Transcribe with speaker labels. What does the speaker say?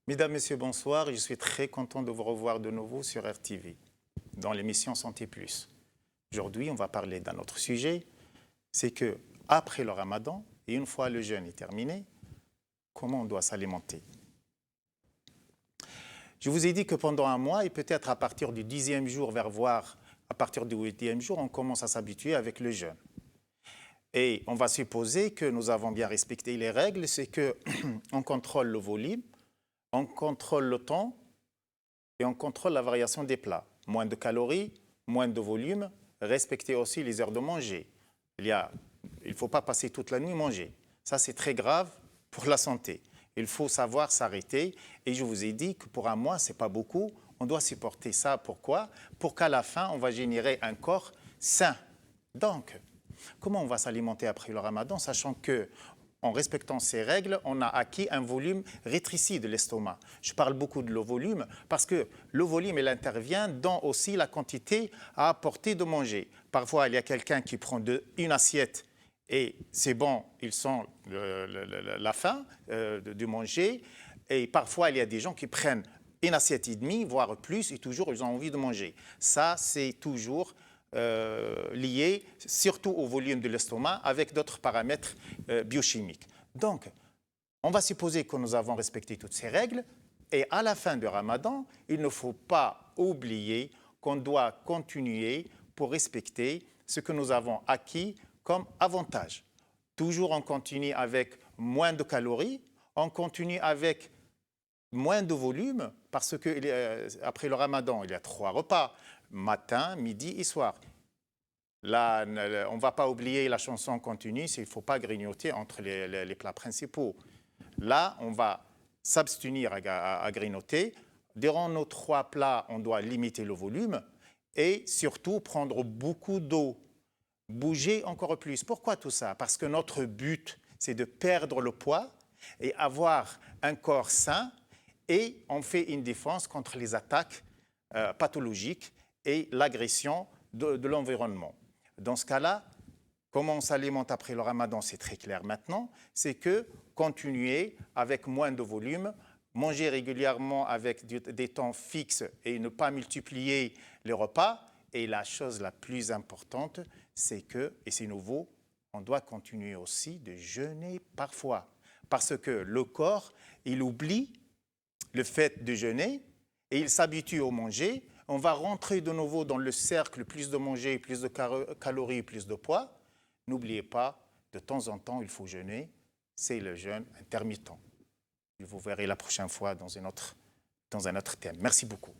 Speaker 1: Mesdames, Messieurs, bonsoir. Je suis très content de vous revoir de nouveau sur RTV, dans l'émission Santé Plus. Aujourd'hui, on va parler d'un autre sujet, c'est que après le ramadan, et une fois le jeûne est terminé, comment on doit s'alimenter. Je vous ai dit que pendant un mois, et peut-être à partir du 10e jour, voire à partir du 8e jour, on commence à s'habituer avec le jeûne. Et on va supposer que nous avons bien respecté les règles, c'est qu'on contrôle le volume, on contrôle le temps et on contrôle la variation des plats. Moins de calories, moins de volume, respecter aussi les heures de manger. Il ne faut pas passer toute la nuit manger. Ça, c'est très grave pour la santé. Il faut savoir s'arrêter. Et je vous ai dit que pour un mois, ce n'est pas beaucoup. On doit supporter ça. Pourquoi? Pour qu'à la fin, on va générer un corps sain. Donc, comment on va s'alimenter après le ramadan, sachant que en respectant ces règles, on a acquis un volume rétréci de l'estomac. Je parle beaucoup de le volume parce que le volume, il intervient dans aussi la quantité à apporter de manger. Parfois, il y a quelqu'un qui prend une assiette et c'est bon, ils sent la faim de manger. Et parfois, il y a des gens qui prennent une assiette et demie, voire plus, et toujours, ils ont envie de manger. Ça, c'est toujours lié surtout au volume de l'estomac avec d'autres paramètres biochimiques. Donc, on va supposer que nous avons respecté toutes ces règles et à la fin du ramadan, il ne faut pas oublier qu'on doit continuer pour respecter ce que nous avons acquis comme avantage. Toujours on continue avec moins de calories, on continue avec moins de volume parce qu'après le ramadan, il y a 3 repas, matin, midi et soir. Là, on ne va pas oublier la chanson continue, il ne faut pas grignoter entre les plats principaux. Là, on va s'abstenir à grignoter. Durant nos 3 plats, on doit limiter le volume et surtout prendre beaucoup d'eau. Bouger encore plus. Pourquoi tout ça? Parce que notre but, c'est de perdre le poids et avoir un corps sain et on fait une défense contre les attaques pathologiques et l'agression de l'environnement. Dans ce cas-là, comment on s'alimente après le ramadan, c'est très clair maintenant, c'est que continuer avec moins de volume, manger régulièrement avec des temps fixes et ne pas multiplier les repas. Et la chose la plus importante, c'est que, et c'est nouveau, on doit continuer aussi de jeûner parfois. Parce que le corps, il oublie le fait de jeûner et il s'habitue au manger. On va rentrer de nouveau dans le cercle, plus de manger, plus de calories, plus de poids. N'oubliez pas, de temps en temps, il faut jeûner. C'est le jeûne intermittent. Vous verrez la prochaine fois dans un autre thème. Merci beaucoup.